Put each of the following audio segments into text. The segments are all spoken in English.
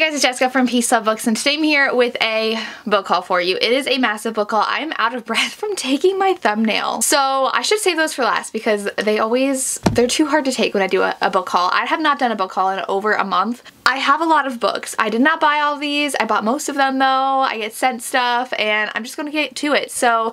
Hey guys, it's Jessica from Peace Love Books, and today I'm here with a book haul for you. It is a massive book haul. I'm out of breath from taking my thumbnail. So I should save those for last because they're too hard to take when I do a book haul. I have not done a book haul in over a month. I have a lot of books. I did not buy all of these. I bought most of them though. I get sent stuff and I'm just gonna get to it. So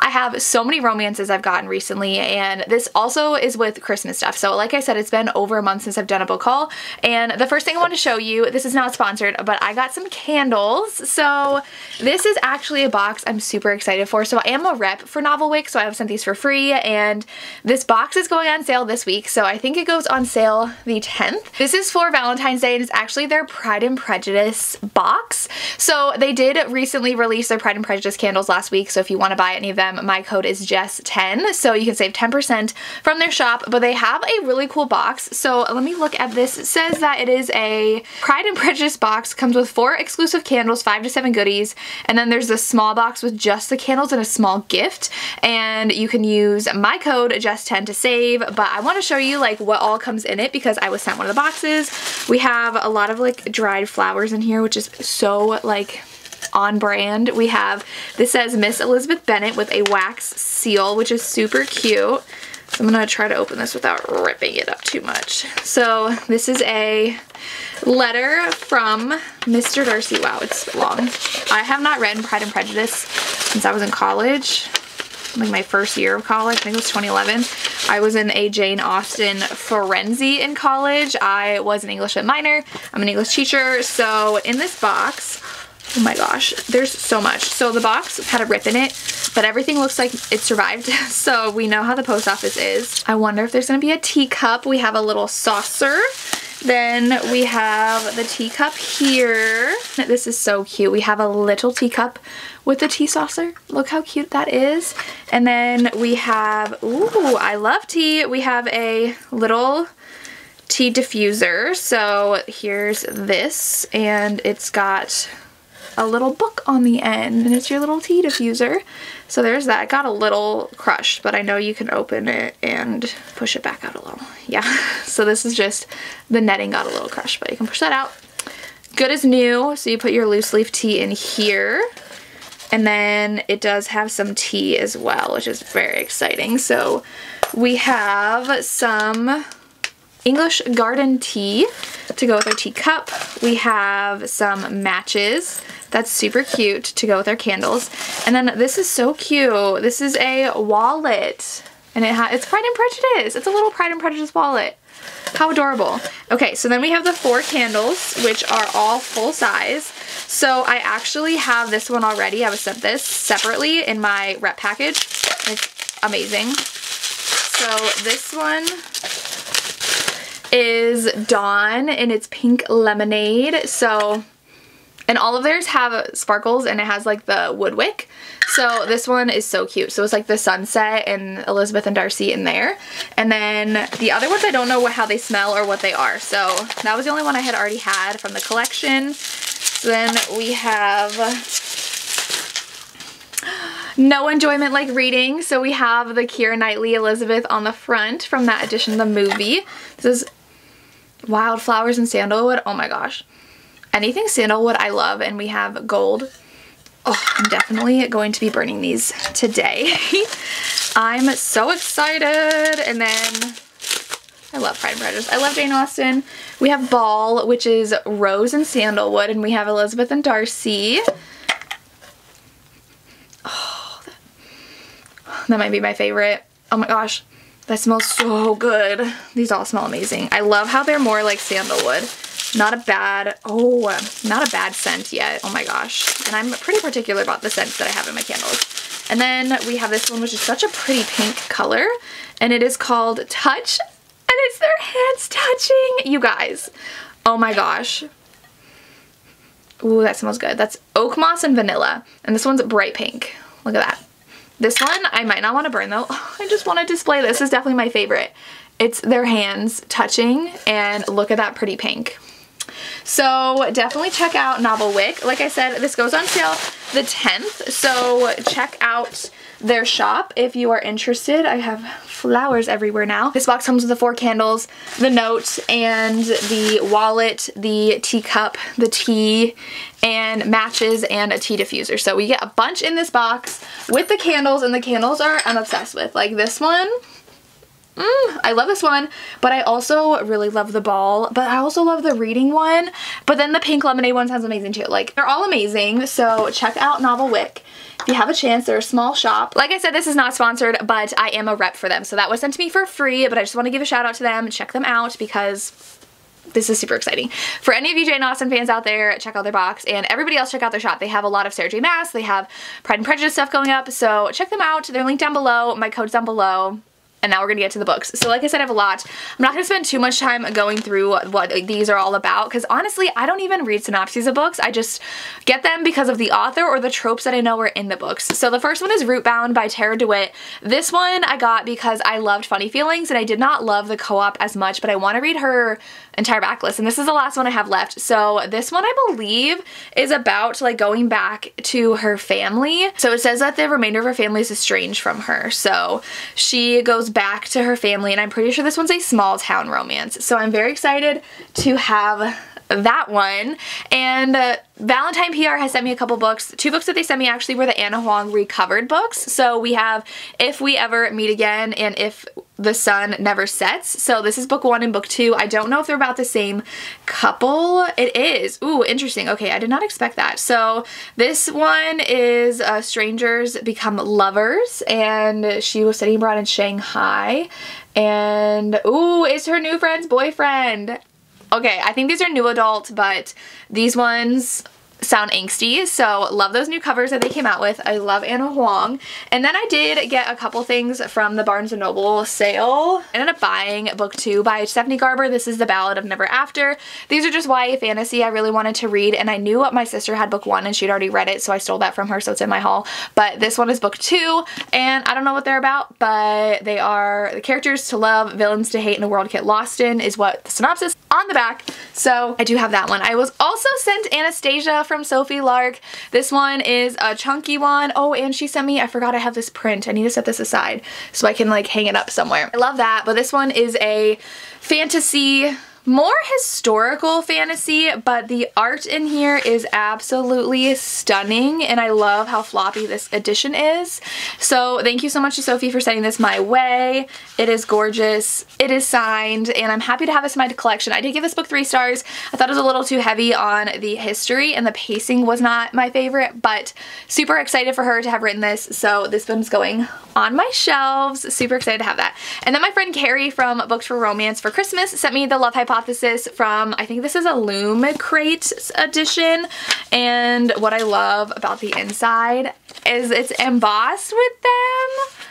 I have so many romances I've gotten recently, and this also is with Christmas stuff. So like I said, it's been over a month since I've done a book haul, and the first thing I want to show you, this is not sponsored, but I got some candles. So this is actually a box I'm super excited for. So I am a rep for Novel Week, so I have sent these for free, and this box is going on sale this week. So I think it goes on sale the 10th. This is for Valentine's Day, and it's actually their Pride and Prejudice box. So they did recently release their Pride and Prejudice candles last week, so if you want to buy any of them, my code is Jess10, so you can save 10% from their shop. But they have a really cool box. So let me look at this. It says that it is a Pride and Prejudice box, comes with 4 exclusive candles, 5 to 7 goodies, and then there's this small box with just the candles and a small gift, and you can use my code Jess10 to save. But I want to show you like what all comes in it because I was sent one of the boxes. We have a lot of like dried flowers in here, which is so like on brand. We have, this says Miss Elizabeth Bennet with a wax seal, which is super cute. So I'm gonna try to open this without ripping it up too much. So this is a letter from Mr. Darcy. Wow, it's long. I have not read Pride and Prejudice since I was in college, like my first year of college. I think it was 2011. I was in a Jane Austen frenzy in college. I was an English lit minor. I'm an English teacher. So in this box, oh my gosh, there's so much. So the box had a rip in it, but everything looks like it survived. So we know how the post office is. I wonder if there's gonna be a teacup. We have a little saucer. Then we have the teacup here. This is so cute. We have a little teacup with a tea saucer. Look how cute that is. And then we have, ooh, I love tea. We have a little tea diffuser. So here's this, and it's got a little book on the end, and it's your little tea diffuser. So there's that. It got a little crushed, but I know you can open it and push it back out a little. Yeah, so this is just, the netting got a little crushed, but you can push that out. Good as new. So you put your loose leaf tea in here, and then it does have some tea as well, which is very exciting. So we have some English garden tea to go with our teacup. We have some matches. That's super cute to go with our candles. And then this is so cute. This is a wallet, and it's Pride and Prejudice. It's a little Pride and Prejudice wallet. How adorable. Okay, so then we have the 4 candles, which are all full size. So I actually have this one already. I was sent this separately in my rep package. It's amazing. So this one is Dawn, and it's pink lemonade. So, and all of theirs have sparkles, and it has like the wood wick. So this one is so cute. So it's like the sunset and Elizabeth and Darcy in there. And then the other ones, I don't know how they smell or what they are. So that was the only one I had already had from the collection. So then we have No Enjoyment Like Reading. So we have the Keira Knightley Elizabeth on the front from that edition of the movie. This is Wildflowers and Sandalwood. Oh my gosh. Anything sandalwood I love, and we have gold. Oh, I'm definitely going to be burning these today. I'm so excited. And then I love Pride and Prejudice. I love Jane Austen. We have Ball, which is rose and sandalwood, and we have Elizabeth and Darcy. Oh, that might be my favorite. Oh my gosh, that smells so good. These all smell amazing. I love how they're more like sandalwood. Not a bad scent yet. Oh my gosh. And I'm pretty particular about the scents that I have in my candles. And then we have this one, which is such a pretty pink color, and it is called Touch, and it's their hands touching. You guys, oh my gosh. Ooh, that smells good. That's oak moss and vanilla, and this one's bright pink. Look at that. This one I might not want to burn though. I just want to display this. This is definitely my favorite. It's their hands touching, and look at that pretty pink. So definitely check out Novel Wick. Like I said, this goes on sale the 10th, so check out their shop if you are interested. I have flowers everywhere now. This box comes with the 4 candles, the note, and the wallet, the teacup, the tea, and matches, and a tea diffuser. So we get a bunch in this box with the candles, and the candles I'm obsessed with. Like this one. I love this one, but I also really love the ball, but I also love the reading one, but then the pink lemonade one sounds amazing too. Like, they're all amazing, so check out Novel Wick. If you have a chance, they're a small shop. Like I said, this is not sponsored, but I am a rep for them, so that was sent to me for free, but I just want to give a shout out to them. Check them out because this is super exciting. For any of you Jane Austen fans out there, check out their box, and everybody else check out their shop. They have a lot of Sarah J Maas, they have Pride and Prejudice stuff going up, so check them out. They're linked down below, my code's down below. And now we're gonna get to the books. So like I said, I have a lot. I'm not gonna spend too much time going through what these are all about, because honestly, I don't even read synopses of books. I just get them because of the author or the tropes that I know are in the books. So the first one is Rootbound by Tara DeWitt. This one I got because I loved Funny Feelings, and I did not love the co-op as much, but I want to read her entire backlist, and this is the last one I have left. So this one, I believe, is about like going back to her family. So it says that the remainder of her family is estranged from her, so she goes back to her family, and I'm pretty sure this one's a small town romance. So I'm very excited to have that one. And Valentine PR has sent me a couple books. 2 books that they sent me actually were the Anna Huang recovered books. So we have If We Ever Meet Again and If the Sun Never Sets. So this is book 1 and book 2. I don't know if they're about the same couple. It is. Ooh, interesting. Okay, I did not expect that. So this one is strangers become lovers, and she was studying abroad in Shanghai, and ooh, it's her new friend's boyfriend. Okay, I think these are new adult, but these ones sound angsty, so love those new covers that they came out with. I love Anna Huang. And then I did get a couple things from the Barnes & Noble sale. I ended up buying book 2 by Stephanie Garber. This is The Ballad of Never After. These are just YA fantasy I really wanted to read, and I knew my sister had book 1 and she'd already read it, so I stole that from her, so it's in my haul. But this one is book 2, and I don't know what they're about, but they are the characters to love, villains to hate, and a world to get lost in is what the synopsis on the back. So I do have that one. I was also sent Anastasia from Sophie Lark. This one is a chunky one. Oh, and she sent me, I forgot I have this print. I need to set this aside so I can like hang it up somewhere. I love that, but this one is a fantasy, more historical fantasy, but the art in here is absolutely stunning, and I love how floppy this edition is. So thank you so much to Sophie for sending this my way. It is gorgeous. It is signed, and I'm happy to have this in my collection. I did give this book 3 stars. I thought it was a little too heavy on the history, and the pacing was not my favorite, but super excited for her to have written this. So this one's going on my shelves. Super excited to have that. And then my friend Carrie from Books for Romance for Christmas sent me the Love Hypothesis from, I think this is a Loom Crate edition, and what I love about the inside is it's embossed with them.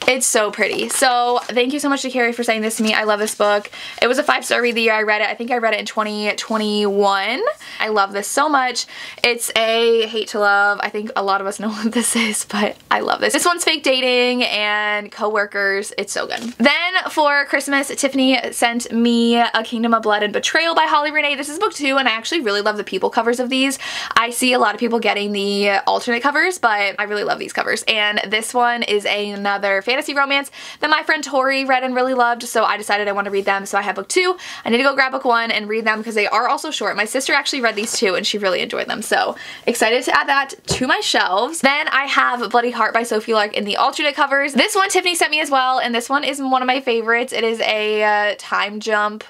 It's so pretty. So thank you so much to Carrie for sending this to me. I love this book. It was a 5-star read the year I read it. I think I read it in 2021. I love this so much. It's a hate to love. I think a lot of us know what this is, but I love this. This one's fake dating and co-workers. It's so good. Then for Christmas, Tiffany sent me A Kingdom of Blood and Betrayal by Holly Renee. This is book 2, and I actually really love the people covers of these. I see a lot of people getting the alternate covers, but I really love these covers. And this one is another fantasy romance that my friend Tori read and really loved, so I decided I want to read them. So I have book 2. I need to go grab book 1 and read them because they are also short. My sister actually read these too, and she really enjoyed them, so excited to add that to my shelves. Then I have Bloody Heart by Sophie Lark in the alternate covers. This one Tiffany sent me as well, and this one is one of my favorites. It is a time jump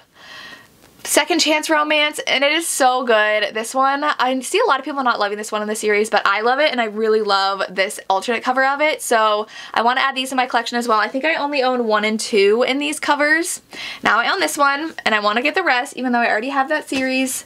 second chance romance, and it is so good. This one, I see a lot of people not loving this one in the series, but I love it, and I really love this alternate cover of it, so I want to add these in my collection as well. I think I only own 1 and 2 in these covers. Now I own this one, and I want to get the rest, even though I already have that series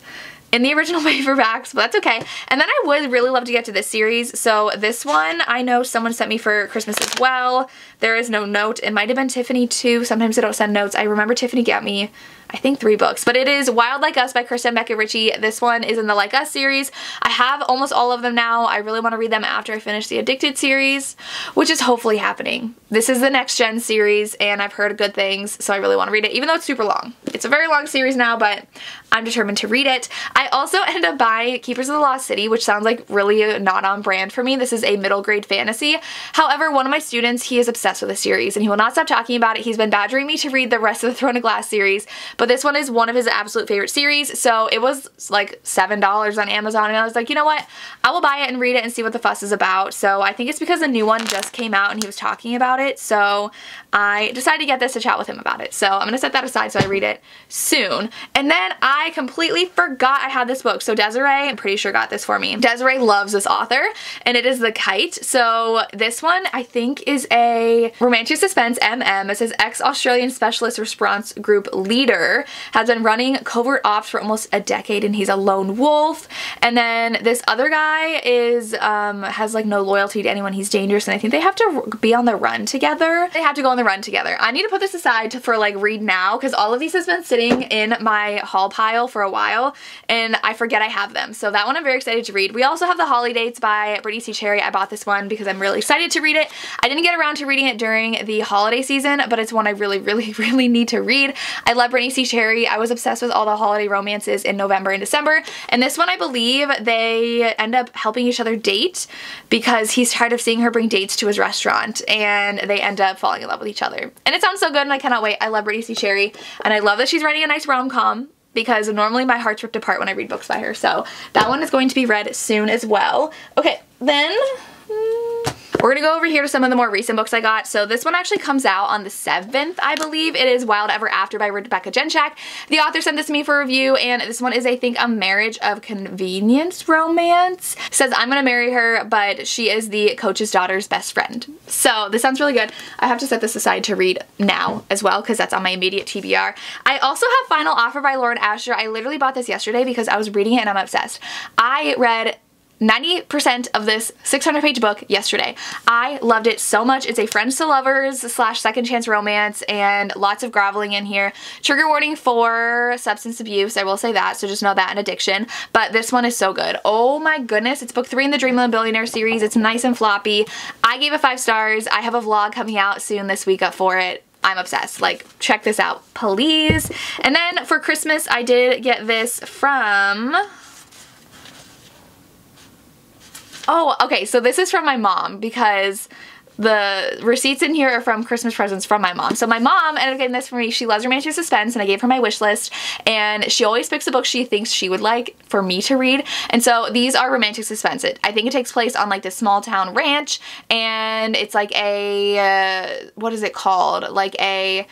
in the original paperbacks, but that's okay. And then I would really love to get to this series. So this one, I know someone sent me for Christmas as well. There is no note. It might have been Tiffany too. Sometimes they don't send notes. I remember Tiffany got me I think 3 books, but it is Wild Like Us by Kristen Becca Ritchie. This one is in the Like Us series. I have almost all of them now. I really want to read them after I finish the Addicted series, which is hopefully happening. This is the Next Gen series, and I've heard good things, so I really want to read it, even though it's super long. It's a very long series now, but I'm determined to read it. I also ended up buying Keepers of the Lost City, which sounds like really not on brand for me. This is a middle grade fantasy. However, one of my students, he is obsessed with the series, and he will not stop talking about it. He's been badgering me to read the rest of the Throne of Glass series, but this one is one of his absolute favorite series, so it was like $7 on Amazon, and I was like, you know what? I will buy it and read it and see what the fuss is about. So I think it's because a new one just came out and he was talking about it, so I decided to get this to chat with him about it. So I'm going to set that aside so I read it soon. And then I completely forgot I had this book. So Desiree, I'm pretty sure, got this for me. Desiree loves this author, and it is The Kite. So this one I think is a romantic suspense MM. It says ex-Australian Specialist Response Group leader has been running covert ops for almost a decade, and he's a lone wolf. And then this other guy is has like no loyalty to anyone. He's dangerous, and I think they have to be on the run together. They have to go on the run together. I need to put this aside for like read now, because all of these has been sitting in my haul pile for a while and I forget I have them. So that one I'm very excited to read. We also have The Holidays by Brittany C. Cherry. I bought this one because I'm really excited to read it. I didn't get around to reading it during the holiday season, but it's one I really need to read. I love Brittany C. Cherry. I was obsessed with all the holiday romances in November and December, and this one I believe they end up helping each other date because he's tired of seeing her bring dates to his restaurant, and they end up falling in love with each other. And it sounds so good, and I cannot wait. I love Brittany C. Cherry, and I love that she's writing a nice rom-com, because normally my heart's ripped apart when I read books by her. So that one is going to be read soon as well. Okay, then we're gonna go over here to some of the more recent books I got. So this one actually comes out on the 7th, I believe. It is Wild Ever After by Rebecca Genchak. The author sent this to me for review, and this one is, I think, a marriage of convenience romance. It says, I'm gonna marry her, but she is the coach's daughter's best friend. So this sounds really good. I have to set this aside to read now as well, because that's on my immediate TBR. I also have Final Offer by Lauren Asher. I literally bought this yesterday because I was reading it and I'm obsessed. I read 90% of this 600-page book yesterday. I loved it so much. It's a friends to lovers / second chance romance, and lots of groveling in here. Trigger warning for substance abuse, I will say that, so just know that, and addiction. But this one is so good. Oh my goodness. It's book 3 in the Dream of the Billionaire series. It's nice and floppy. I gave it 5 stars. I have a vlog coming out soon this week up for it. I'm obsessed. Like, check this out, please. And then for Christmas, I did get this from... Oh, okay, so this is from my mom, because the receipts in here are from Christmas presents from my mom. So my mom ended up getting this for me. She loves romantic suspense, and I gave her my wish list, and she always picks a book she thinks she would like for me to read. And so these are romantic suspense. I think it takes place on like this small town ranch, and it's like a, what is it called? Like a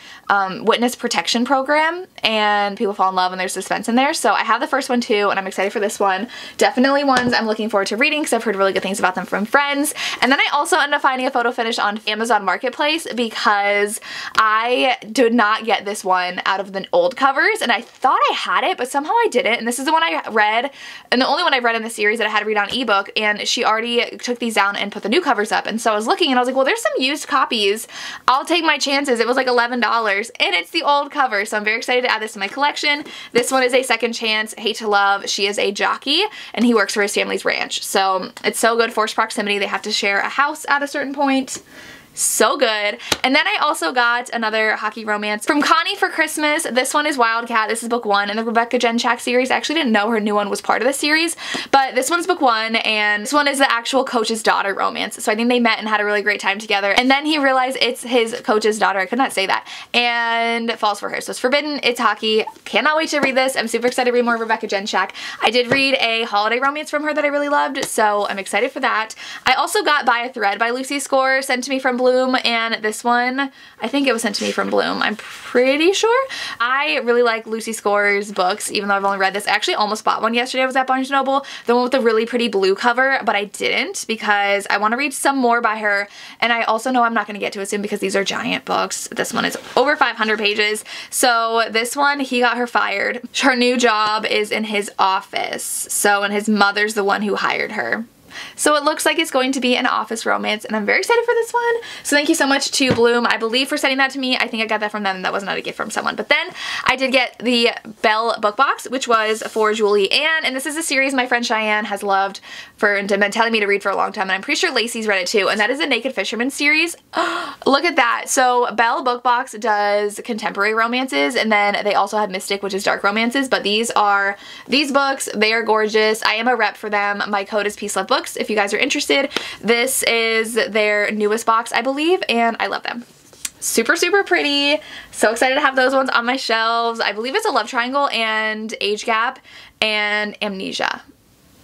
witness protection program, and people fall in love and there's suspense in there. So I have the first one too, and I'm excited for this one. Definitely ones I'm looking forward to reading because I've heard really good things about them from friends. And then I also ended up finding a photo finish on Amazon Marketplace because I did not get this one out of the old covers, and I thought I had it, but somehow I didn't. And this is the one I read, and the only one I've read in the series that I had to read on ebook, and she already took these down and put the new covers up. And so I was looking and I was like, well, there's some used copies. I'll take my chances. It was like $11, and it's the old cover. So I'm very excited to add this to my collection. This one is a second chance, Hate to Love. She is a jockey, and he works for his family's ranch. So it's so good. Forced proximity. They have to share a house at a certain point. So good. And then I also got another hockey romance from Connie for Christmas. This one is Wildcat. This is book 1 in the Rebecca Genchak series. I actually didn't know her new one was part of the series, but this one's book 1, and this one is the actual coach's daughter romance. So I think they met and had a really great time together, and then he realized it's his coach's daughter, I could not say that, and falls for her. So it's forbidden, it's hockey. Cannot wait to read this. I'm super excited to read more Rebecca Genchak. I did read a holiday romance from her that I really loved, so I'm excited for that. I also got By a Thread by Lucy Score, sent to me from Bloom, and this one, I think it was sent to me from Bloom. I'm pretty sure. I really like Lucy Score's books, even though I've only read this. I actually almost bought one yesterday. I was at Barnes & Noble, the one with the really pretty blue cover, but I didn't because I want to read some more by her, and I also know I'm not going to get to it soon because these are giant books. This one is over 500 pages. So this one, he got her fired. Her new job is in his office, so, and his mother's the one who hired her. So it looks like it's going to be an office romance, and I'm very excited for this one. So thank you so much to Bloom, I believe, for sending that to me. I think I got that from them. That was not a gift from someone. But then I did get the Belle book box, which was for Julie Ann, and this is a series my friend Cheyenne has loved and been telling me to read for a long time, and I'm pretty sure Lacey's read it too, and that is the Naked Fisherman series. Look at that. So Belle book box does contemporary romances, and then they also have Mystic, which is dark romances, but these books, they are gorgeous. I am a rep for them. My code is PEACELOVEBOOKS if you guys are interested. This is their newest box, I believe, and I love them. Super, super pretty. So excited to have those ones on my shelves. I believe it's a love triangle and age gap and amnesia.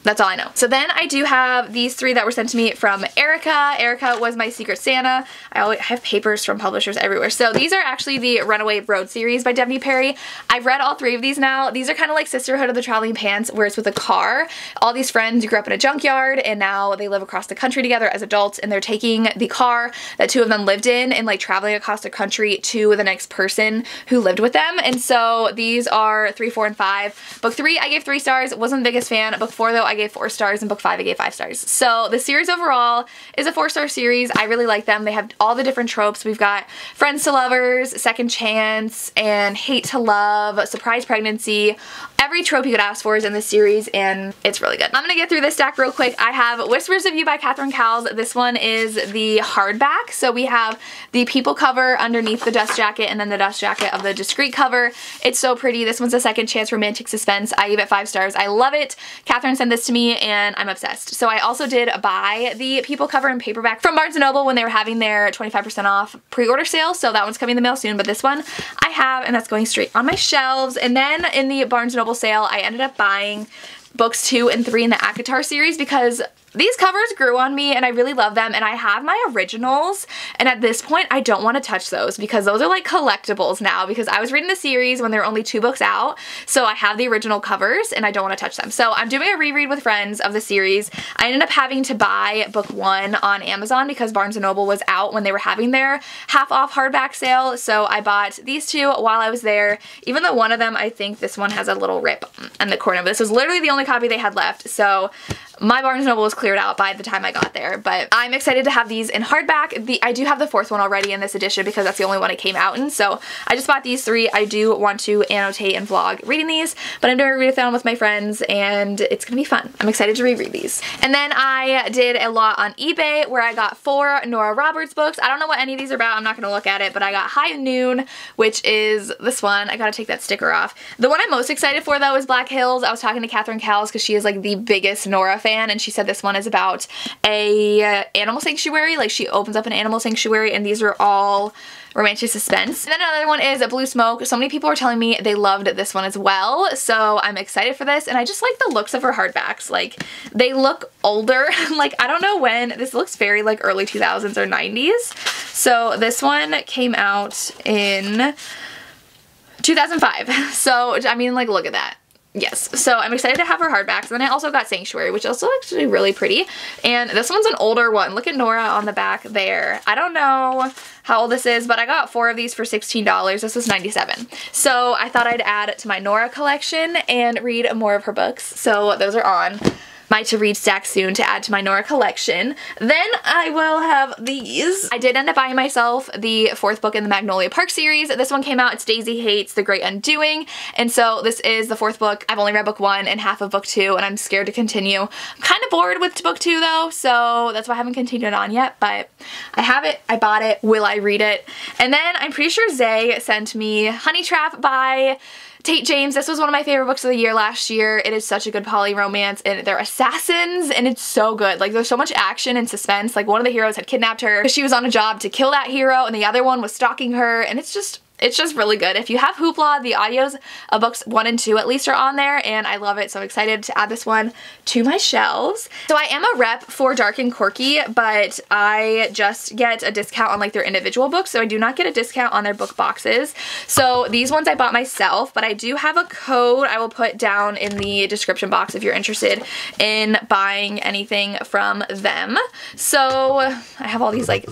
That's all I know. So then I do have these three that were sent to me from Erica. Erica was my Secret Santa. I always have papers from publishers everywhere. So these are actually the Runaway Road series by Devney Perry. I've read all three of these now. These are kind of like Sisterhood of the Traveling Pants, where it's with a car. All these friends who grew up in a junkyard, and now they live across the country together as adults, and they're taking the car that two of them lived in and like traveling across the country to the next person who lived with them. And so these are 3, 4, and 5. Book 3 I gave 3 stars. Wasn't the biggest fan. Book 4 though I gave 4 stars, and book 5 I gave 5 stars. So the series overall is a 4-star series. I really like them. They have all the different tropes. We've got friends to lovers, second chance, and hate to love, surprise pregnancy. Every trope you could ask for is in this series, and it's really good. I'm gonna get through this stack real quick. I have Whispers of You by Catherine Cowles. This one is the hardback. So we have the people cover underneath the dust jacket, and then the dust jacket of the discreet cover. It's so pretty. This one's a second chance romantic suspense. I gave it 5 stars. I love it. Catherine sent this to me, and I'm obsessed. So I also did buy the people cover in paperback from Barnes & Noble when they were having their 25% off pre-order sale. So that one's coming in the mail soon, but this one I have, and that's going straight on my shelves. And then in the Barnes & Noble sale, I ended up buying books 2 and 3 in the ACOTAR series because these covers grew on me and I really love them, and I have my originals, and at this point I don't want to touch those because those are like collectibles now, because I was reading the series when there were only 2 books out, so I have the original covers and I don't want to touch them. So I'm doing a reread with friends of the series. I ended up having to buy book 1 on Amazon because Barnes & Noble was out when they were having their half off hardback sale, so I bought these 2 while I was there, even though one of them, I think this one has a little rip in the corner, but this was literally the only copy they had left, so my Barnes & Noble was cleared out by the time I got there, but I'm excited to have these in hardback. I do have the 4th one already in this edition because that's the only one it came out in, so I just bought these 3. I do want to annotate and vlog reading these, but I'm doing a readathon with my friends, and it's gonna be fun. I'm excited to reread these. And then I did a lot on eBay where I got 4 Nora Roberts books. I don't know what any of these are about. I'm not gonna look at it, but I got High Noon, which is this one. I gotta take that sticker off. The one I'm most excited for though is Black Hills. I was talking to Catherine Cowles because she is like the biggest Nora fan, and she said this one is about a animal sanctuary. Like, she opens up an animal sanctuary, and these are all romantic suspense. And then another one is Blue Smoke. So many people were telling me they loved this one as well, so I'm excited for this, and I just like the looks of her hardbacks. Like, they look older. Like, I don't know when. This looks very like early 2000s or 90s. So this one came out in 2005. So, I mean, like, look at that. Yes, so I'm excited to have her hardbacks. And then I also got Sanctuary, which also actually really pretty. And this one's an older one. Look at Nora on the back there. I don't know how old this is, but I got 4 of these for $16. This was $97. So I thought I'd add it to my Nora collection and read more of her books. So those are on my to-read stack soon to add to my Nora collection. Then I will have these. I did end up buying myself the 4th book in the Magnolia Park series. This one came out. It's Daisy Hates The Great Undoing, and so this is the 4th book. I've only read book 1 and half of book 2, and I'm scared to continue. I'm kind of bored with book 2 though, so that's why I haven't continued on yet, but I have it. I bought it. Will I read it? And then I'm pretty sure Zay sent me Honey Trap by Tate James. This was one of my favorite books of the year last year. It is such a good poly romance, and they're assassins, and it's so good. Like, there's so much action and suspense. Like, one of the heroes had kidnapped her because she was on a job to kill that hero, and the other one was stalking her, and it's just really good. If you have Hoopla, the audios of books 1 and 2 at least are on there, and I love it, so I'm excited to add this one to my shelves. So I am a rep for Dark and Quirky, but I just get a discount on like their individual books, so I do not get a discount on their book boxes. So these ones I bought myself, but I do have a code I will put down in the description box if you're interested in buying anything from them. So I have all these like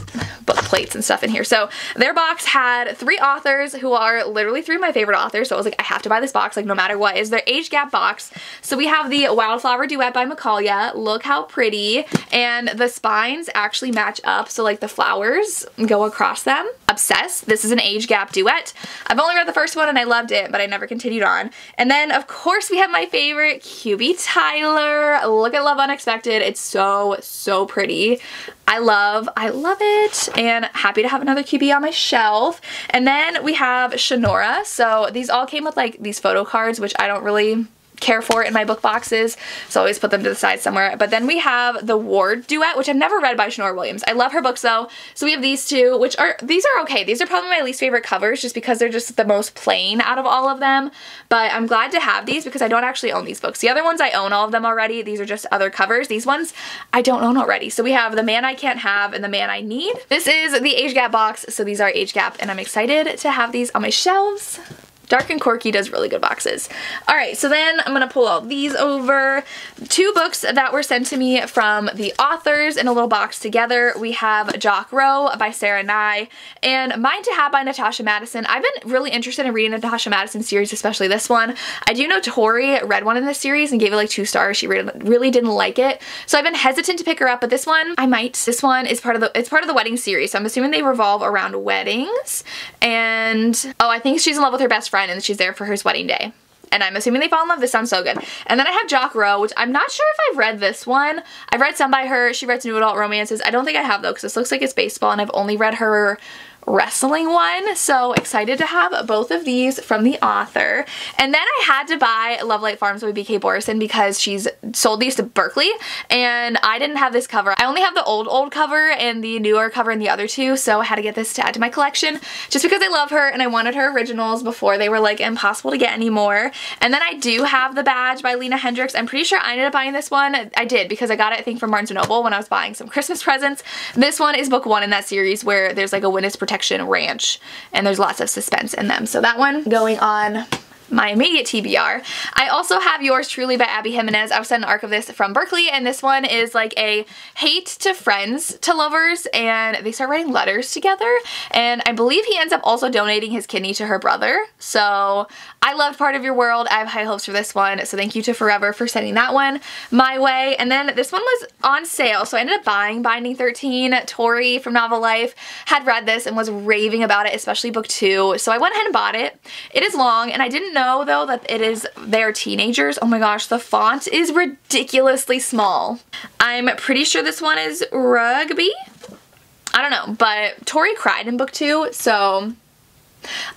book plates and stuff in here. So their box had 3 authors authors who are literally 3 of my favorite authors, so I was like, I have to buy this box, like no matter what. Is their age gap box. So we have the Wildflower Duet by Macaulay. Look how pretty. And the spines actually match up, so like the flowers go across them. Obsessed. This is an age gap duet. I've only read the first one and I loved it, but I never continued on. And then of course we have my favorite, QB Tyler. Look at Love Unexpected. It's so, so pretty. I love it, and happy to have another QB on my shelf. And then we have Shanora. So these all came with like these photo cards, which I don't really care for in my book boxes, so I always put them to the side somewhere. But then we have the Ward Duet, which I've never read by Shanora Williams. I love her books though. So we have these two, which are, these are okay. These are probably my least favorite covers just because they're just the most plain out of all of them. But I'm glad to have these because I don't actually own these books. The other ones I own all of them already. These are just other covers. These ones I don't own already. So we have The Man I Can't Have and The Man I Need. This is the age gap box, so these are age gap, and I'm excited to have these on my shelves. Dark and Corky does really good boxes. Alright, so then I'm going to pull all these over. 2 books that were sent to me from the authors in a little box together. We have Jock Row by Sarah Nye and Mine to Have by Natasha Madison. I've been really interested in reading Natasha Madison series, especially this one. I do know Tori read one in this series and gave it like 2 stars. She really didn't like it. So I've been hesitant to pick her up, but this one, I might. This one is part of the wedding series, so I'm assuming they revolve around weddings. And, oh, I think she's in love with her best friend and she's there for his wedding day. And I'm assuming they fall in love. This sounds so good. And then I have Jock Row, which I'm not sure if I've read this one. I've read some by her. She writes new adult romances. I don't think I have though, because this looks like it's baseball and I've only read her wrestling one. So excited to have both of these from the author. And then I had to buy Love Light Farms by BK Borison because she's sold these to Berkeley and I didn't have this cover. I only have the old cover and the newer cover in the other 2, so I had to get this to add to my collection just because I love her and I wanted her originals before they were like impossible to get anymore. And then I do have The Badge by Lena Hendricks. I'm pretty sure I ended up buying this one. I did because I got it I think from Barnes & Noble when I was buying some Christmas presents. This one is book 1 in that series where there's like a witness protection ranch and there's lots of suspense in them. So that one going on my immediate TBR. I also have Yours Truly by Abby Jimenez. I was sent an arc of this from Berkeley, and this one is like a hate to friends to lovers, and they start writing letters together, and I believe he ends up also donating his kidney to her brother. So I loved Part of Your World. I have high hopes for this one, so thank you to Forever for sending that one my way. And then this one was on sale, so I ended up buying Binding 13. Tori from Novel Life had read this and was raving about it, especially book 2, so I went ahead and bought it. It is long, and I didn't know though that it is they're teenagers. Oh my gosh, the font is ridiculously small. I'm pretty sure this one is rugby. I don't know, but Tori cried in book 2, so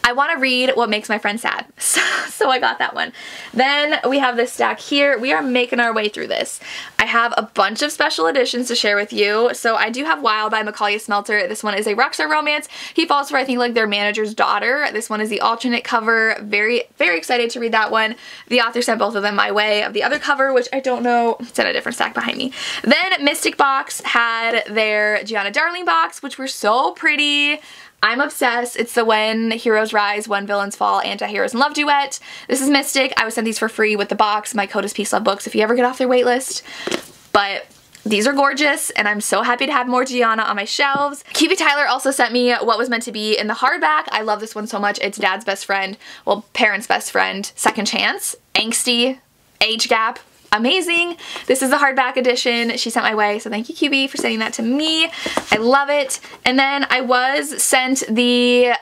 I want to read what makes my friend sad. So I got that one. Then we have this stack here. We are making our way through this. I have a bunch of special editions to share with you. So I do have Wild by Macaulay Smelter. This one is a rockstar romance. He falls for, I think, like their manager's daughter. This one is the alternate cover. Very, very excited to read that one. The author sent both of them my way. Of the other cover, which I don't know, it's in a different stack behind me. Then Mystic Box had their Gianna Darling box, which were so pretty. I'm obsessed. It's the When Heroes Rise, When Villains Fall, Anti-Heroes in Love duet. This is Mystic. I was sent these for free with the box. My code is PEACELOVEBOOKS if you ever get off their wait list. But these are gorgeous, and I'm so happy to have more Gianna on my shelves. QB Tyler also sent me What Was Meant to Be in the hardback. I love this one so much. It's dad's best friend, well, parents' best friend, second chance, angsty, age gap. Amazing. This is the hardback edition she sent my way, so thank you QB for sending that to me. I love it. And then I was sent the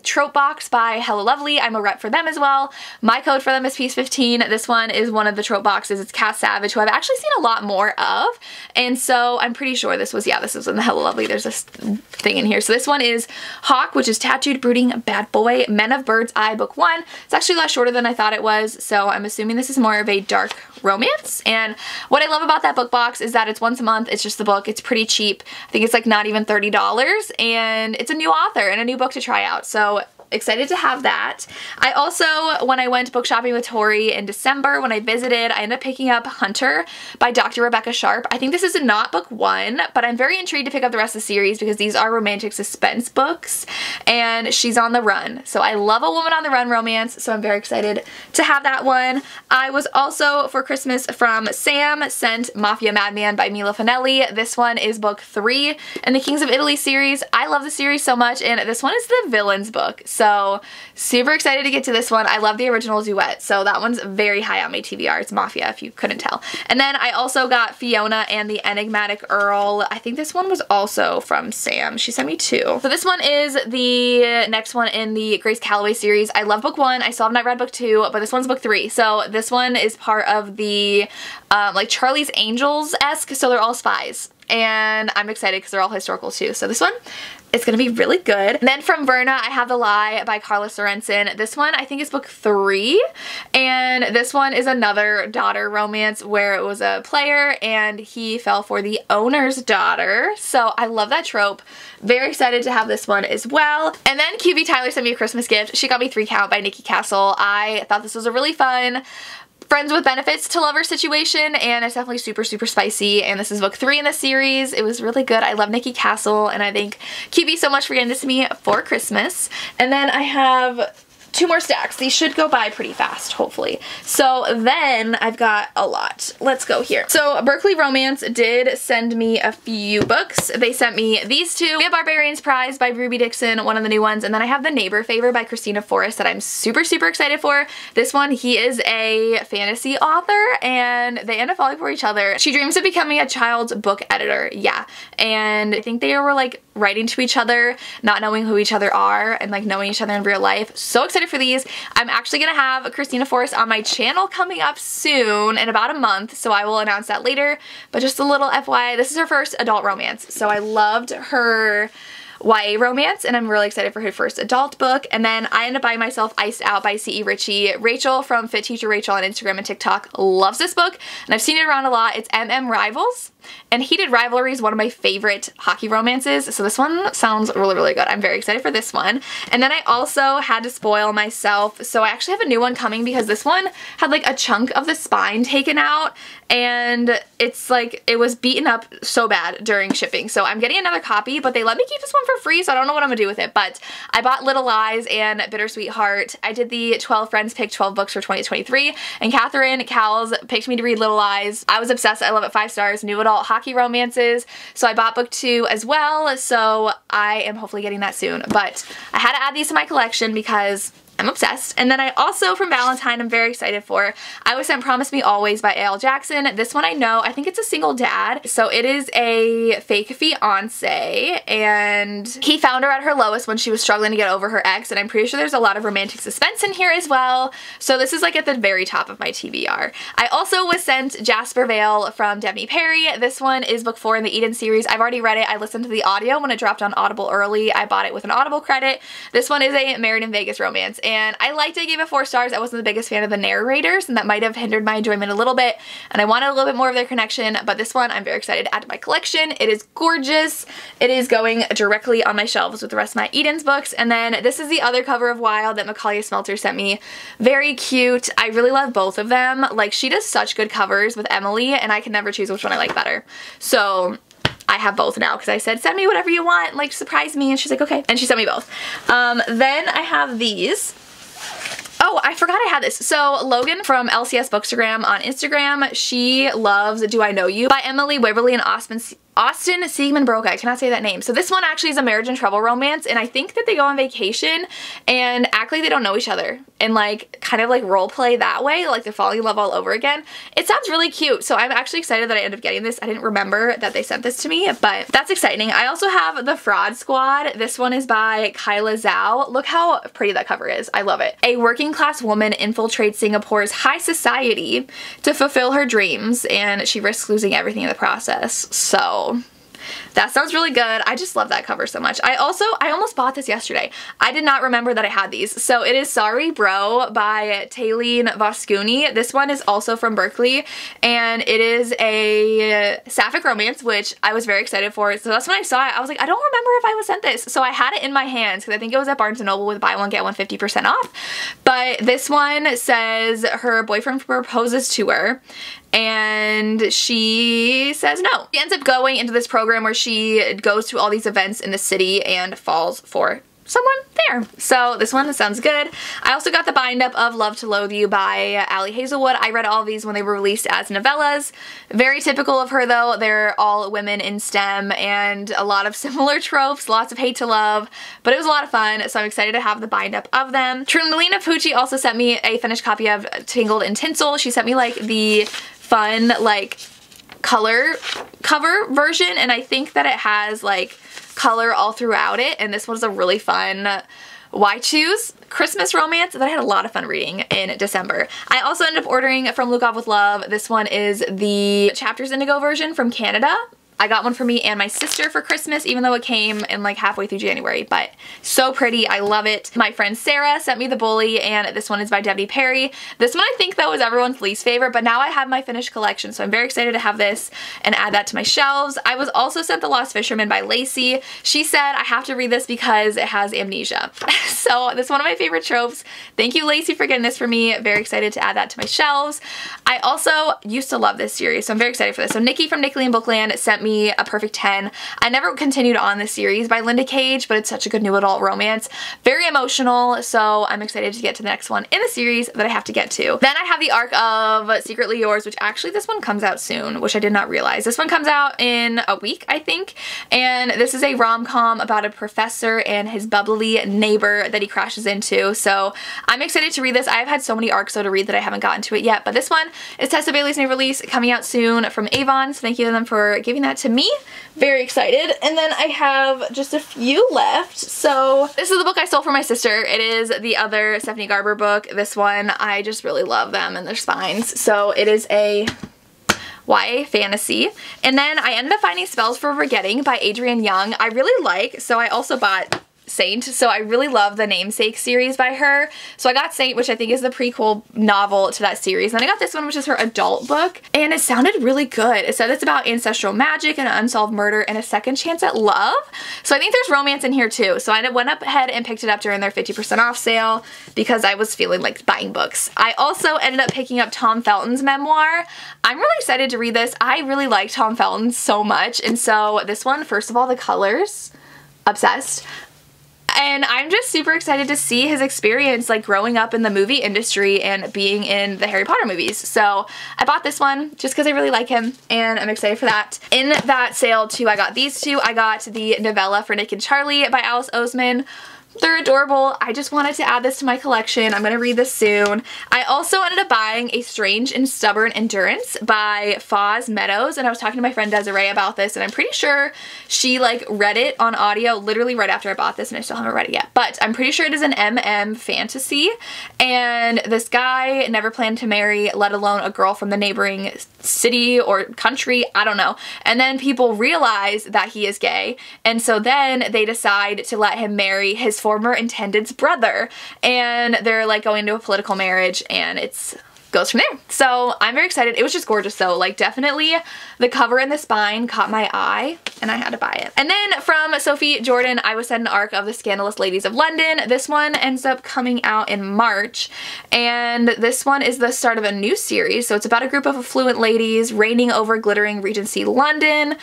trope box by Hello Lovely. I'm a rep for them as well. My code for them is PEACE15. This one is one of the trope boxes. It's Cass Savage, who I've actually seen a lot more of, and so I'm pretty sure this was, yeah, this was in the Hello Lovely. There's this thing in here. So this one is Hawk, which is Tattooed Brooding Bad Boy, Men of Bird's Eye, book 1. It's actually a lot shorter than I thought it was, so I'm assuming this is more of a dark romance. And what I love about that book box is that it's once a month. It's just the book. It's pretty cheap. I think it's like not even $30, and it's a new author and a new book to try out. So excited to have that. I also, when I went book shopping with Tori in December, when I visited, I ended up picking up Hunter by Dr. Rebecca Sharp. I think this is not book 1, but I'm very intrigued to pick up the rest of the series because these are romantic suspense books, and she's on the run. So I love a woman on the run romance, so I'm very excited to have that one. I was also, for Christmas from Sam, sent Mafia Madman by Mila Finelli. This one is book 3 in the Kings of Italy series. I love the series so much, and this one is the villains book. So super excited to get to this one. I love the original duet, so that one's very high on my TBR. It's Mafia, if you couldn't tell. And then I also got Fiona and the Enigmatic Earl. I think this one was also from Sam. She sent me 2. So this one is the next one in the Grace Calloway series. I love book 1. I still have not read book 2, but this one's book 3. So this one is part of the like Charlie's Angels-esque, so they're all spies. And I'm excited because they're all historical too. So this one, it's gonna be really good. And then from Verna, I have The Lie by Carla Sorensen. This one I think is book 3, and this one is another daughter romance where it was a player and he fell for the owner's daughter. So I love that trope. Very excited to have this one as well. And then QV Tyler sent me a Christmas gift. She got me 3 Count by Nikki Castle. I thought this was a really fun friends with benefits to lover situation, and it's definitely super spicy, and this is book 3 in the series. It was really good. I love Nikki Castle, and I thank QB so much for getting this to me for Christmas. And then I have 2 more stacks. These should go by pretty fast, hopefully. So then I've got a lot. Let's go here. So Berkeley Romance did send me a few books. They sent me these 2. We have Barbarian's Prize by Ruby Dixon, one of the new ones, and then I have The Neighbor Favor by Christina Forrest that I'm super excited for. This one, he is a fantasy author, and they end up falling for each other. She dreams of becoming a child's book editor, yeah, and I think they were like writing to each other, not knowing who each other are, and like knowing each other in real life. So excited for these. I'm actually gonna have Christina Forrest on my channel coming up soon in about a month, so I will announce that later. But just a little FYI, this is her first adult romance, so I loved her YA romance, and I'm really excited for her first adult book. And then I ended up buying myself Iced Out by C.E. Ritchie. Rachel from Fit Teacher Rachel on Instagram and TikTok loves this book, and I've seen it around a lot. It's MM Rivals, and Heated Rivalry is one of my favorite hockey romances, so this one sounds really good. I'm very excited for this one. And then I also had to spoil myself, so I actually have a new one coming because this one had like a chunk of the spine taken out, and it's like it was beaten up so bad during shipping. So I'm getting another copy, but they let me keep this one for free, so I don't know what I'm gonna do with it. But I bought Little Lies and Bittersweet Heart. I did the 12 Friends Pick 12 Books for 2023, and Catherine Cowles picked me to read Little Lies. I was obsessed. I love it. 5 stars. New adult hockey romances. So I bought book 2 as well, so I am hopefully getting that soon. But I had to add these to my collection because I'm obsessed. And then I also, from Valentine, I'm very excited for, I Was Sent Promise Me Always by A.L. Jackson. This one I know, I think it's a single dad. So it is a fake fiance, and he found her at her lowest when she was struggling to get over her ex, and I'm pretty sure there's a lot of romantic suspense in here as well. So this is like at the very top of my TBR. I also was sent Jasper Vale from Devney Perry. This one is book 4 in the Eden series. I've already read it. I listened to the audio when it dropped on Audible early. I bought it with an Audible credit. This one is a Married in Vegas romance, and I liked it. I gave it 4 stars. I wasn't the biggest fan of the narrators, and that might have hindered my enjoyment a little bit, and I wanted a little bit more of their connection, but this one I'm very excited to add to my collection. It is gorgeous. It is going directly on my shelves with the rest of my Eden's books. And then this is the other cover of Wild that Macaulay Smelter sent me. Very cute. I really love both of them. Like, she does such good covers with Emily, and I can never choose which one I like better. So I have both now because I said, send me whatever you want, like surprise me, and she's like, okay. And she sent me both. Then I have these. Oh, I forgot I had this. So Logan from LCS Bookstagram on Instagram, she loves Do I Know You by Emily Waverly and Austin Siegmund Broca. I cannot say that name. So this one actually is a marriage and trouble romance, and I think that they go on vacation and act like they don't know each other and like kind of like role play that way, like they're falling in love all over again. It sounds really cute, so I'm actually excited that I ended up getting this. I didn't remember that they sent this to me, but that's exciting. I also have The Fraud Squad. This one is by Kyla Zhao. Look how pretty that cover is. I love it. A working class woman infiltrates Singapore's high society to fulfill her dreams, and she risks losing everything in the process. So that sounds really good. I just love that cover so much. I almost bought this yesterday. I did not remember that I had these. So it is Sorry Bro by Taylene Voskuni. This one is also from Berkeley, and it is a sapphic romance, which I was very excited for. So that's when I saw it. I was like, I don't remember if I was sent this. So I had it in my hands because I think it was at Barnes & Noble with buy one, get one 50% off. But this one says her boyfriend proposes to her, and she says no. She ends up going into this program where she goes to all these events in the city and falls for someone there. So this one sounds good. I also got the bind up of Love to Loathe You by Ali Hazelwood. I read all of these when they were released as novellas. Very typical of her though. They're all women in STEM and a lot of similar tropes, lots of hate to love, but it was a lot of fun, so I'm excited to have the bind up of them. Trinalina Pucci also sent me a finished copy of Tangled in Tinsel. She sent me like the fun like color cover version, and I think that it has like color all throughout it, and this was a really fun Why Choose Christmas romance that I had a lot of fun reading in December. I also ended up ordering from Look Off With Love. This one is the Chapters Indigo version from Canada. I got one for me and my sister for Christmas, even though it came in like halfway through January, but so pretty. I love it. My friend Sarah sent me The Bully, and this one is by Debbie Perry. This one I think that was everyone's least favorite, but now I have my finished collection, so I'm very excited to have this and add that to my shelves. I was also sent The Lost Fisherman by Lacey. She said I have to read this because it has amnesia. So this is one of my favorite tropes. Thank you, Lacey, for getting this for me. Very excited to add that to my shelves. I also used to love this series, so I'm very excited for this. So Nikki from Nickley and Bookland sent me A Perfect 10. I never continued on this series by Linda Cage, but it's such a good new adult romance. Very emotional, so I'm excited to get to the next one in the series that I have to get to. Then I have the arc of Secretly Yours, which actually this one comes out soon, which I did not realize. This one comes out in a week, I think, and this is a rom-com about a professor and his bubbly neighbor that he crashes into, so I'm excited to read this. I've had so many arcs though to read that I haven't gotten to it yet, but this one is Tessa Bailey's new release coming out soon from Avon, so thank you to them for giving that to me. Very excited. And then I have just a few left. So this is the book I stole from my sister. It is the other Stephanie Garber book. This one, I just really love them and their spines. So it is a YA fantasy. And then I ended up finding Spells for Forgetting by Adrienne Young. I really like, so I also bought Saint, so I really love the Namesake series by her. So I got Saint, which I think is the prequel novel to that series. And I got this one, which is her adult book, and it sounded really good. It said it's about ancestral magic and an unsolved murder and a second chance at love. So I think there's romance in here too. So I went up ahead and picked it up during their 50% off sale because I was feeling like buying books. I also ended up picking up Tom Felton's memoir. I'm really excited to read this. I really like Tom Felton so much, and so this one, first of all, the colors, obsessed. And I'm just super excited to see his experience like growing up in the movie industry and being in the Harry Potter movies. So I bought this one just because I really like him and I'm excited for that. In that sale too, I got these two. I got the novella for Nick and Charlie by Alice Oseman. They're adorable. I just wanted to add this to my collection. I'm gonna read this soon. I also ended up buying A Strange and Stubborn Endurance by Foz Meadows, and I was talking to my friend Desiree about this, and I'm pretty sure she like read it on audio literally right after I bought this, and I still haven't read it yet. But I'm pretty sure it is an MM fantasy, and this guy never planned to marry, let alone a girl from the neighboring city or country, I don't know. And then people realize that he is gay, and so then they decide to let him marry his former intended's brother, and they're like going into a political marriage, and it's goes from there. So I'm very excited. It was just gorgeous though. Like definitely the cover and the spine caught my eye and I had to buy it. And then from Sophie Jordan, I was sent an arc of The Scandalous Ladies of London. This one ends up coming out in March, and this one is the start of a new series. So it's about a group of affluent ladies reigning over glittering Regency London,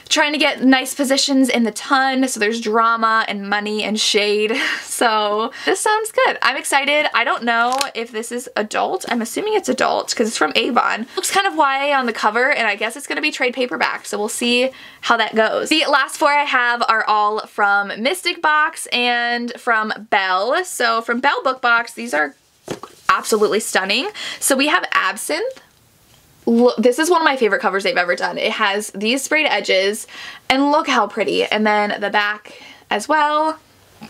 trying to get nice positions in the ton. So there's drama and money and shade. So this sounds good. I'm excited. I don't know if this is adult. I'm assuming it's adult because it's from Avon. Looks kind of YA on the cover, and I guess it's going to be trade paperback, so we'll see how that goes. The last four I have are all from Mystic Box and from Belle. So from Belle Book Box, these are absolutely stunning. So we have Absinthe. Look, this is one of my favorite covers they've ever done. It has these sprayed edges, and look how pretty. And then the back as well.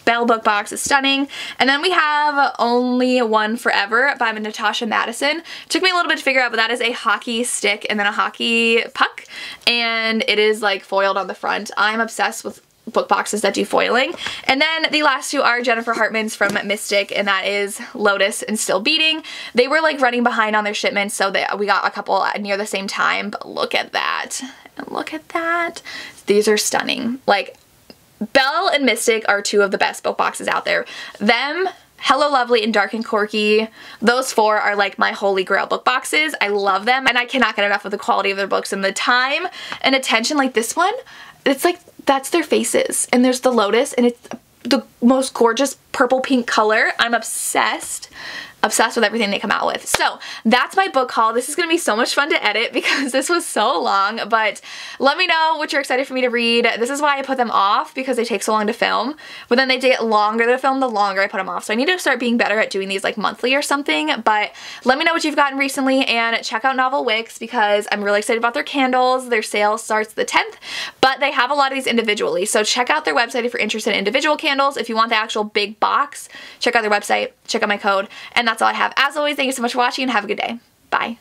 Belle Book Box is stunning. And then we have Only One Forever by Natasha Madison. Took me a little bit to figure out, but that is a hockey stick and then a hockey puck, and it is like foiled on the front. I'm obsessed with book boxes that do foiling. And then the last two are Jennifer Hartman's from Mystic, and that is Lotus and Still Beating. They were like running behind on their shipments, so we got a couple near the same time, but look at that. And look at that. These are stunning. Like, Belle and Mystic are two of the best book boxes out there. Them, Hello Lovely, and Dark and Corky, those four are like my holy grail book boxes. I love them, and I cannot get enough of the quality of their books and the time and attention. Like this one, it's like, that's their faces, and there's the lotus, and it's the most gorgeous purple pink color. I'm obsessed. Obsessed with everything they come out with. So that's my book haul. This is going to be so much fun to edit because this was so long, but let me know what you're excited for me to read. This is why I put them off, because they take so long to film, but then they get longer to film the longer I put them off. So I need to start being better at doing these like monthly or something, but let me know what you've gotten recently, and check out Novel Wicks because I'm really excited about their candles. Their sale starts the 10th, but they have a lot of these individually. So check out their website if you're interested in individual candles. If you want the actual big box, check out their website, check out my code, and that's all I have. As always, thank you so much for watching and have a good day. Bye.